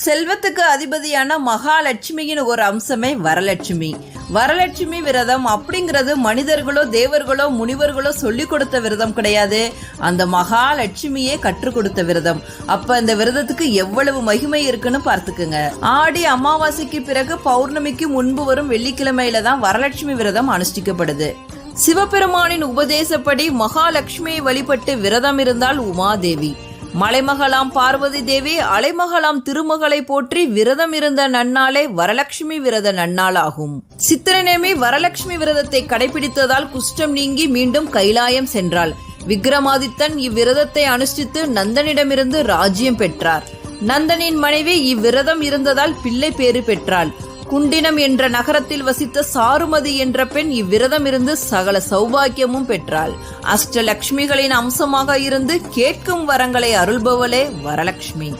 செல்வத்துக்கு அதிபதியான மகாலட்சுமியின் ஒரு அம்சமே வரலட்சுமி. வரலட்சுமி விரதம் அப்படிங்கிறது மனிதர்களோ தேவர்களோ முனிவர்களோ சொல்லி கொடுத்த விரதம் கிடையாது. அந்த மகாலட்சுமியே கற்றுக் கொடுத்த விரதம். அப்ப இந்த விரதத்துக்கு எவ்வளவு மகிமை இருக்குன்னு பார்த்துக்குங்க. ஆடி அமாவாசைக்கு பிறகு பௌர்ணமிக்கு முன்பு வரும் வெள்ளிக்கிழமையில தான் வரலட்சுமி விரதம் அனுஷ்டிக்கப்படுது. சிவபெருமானின் உபதேசப்படி மகாலட்சுமியை வழிபட்டு விரதம் இருந்தால் உமாதேவி, மலைமகளாம் பார்வதி தேவி அலைமகளாம் திருமகளை போற்றி விரதம் இருந்த நன்னாளே வரலட்சுமி விரத நன்னாள் ஆகும். சித்திரநேமி வரலட்சுமி விரதத்தை கடைபிடித்ததால் குஷ்டம் நீங்கி மீண்டும் கைலாயம் சென்றாள். விக்ரமாதித்தன் இவ்விரதத்தை அனுஷ்டித்து நந்தனிடமிருந்து ராஜ்யம் பெற்றார். நந்தனின் மனைவி இவ்விரதம் இருந்ததால் பிள்ளை பேறு பெற்றாள். குண்டினம் என்ற நகரத்தில் வசித்த சாருமதி என்ற பெண் இவ்விரதம் இருந்து சகல சௌபாக்கியமும் பெற்றாள். அஷ்டலட்சுமிகளின் அம்சமாக இருந்து கேட்கும் வரங்களை அருள்பவளே வரலட்சுமி.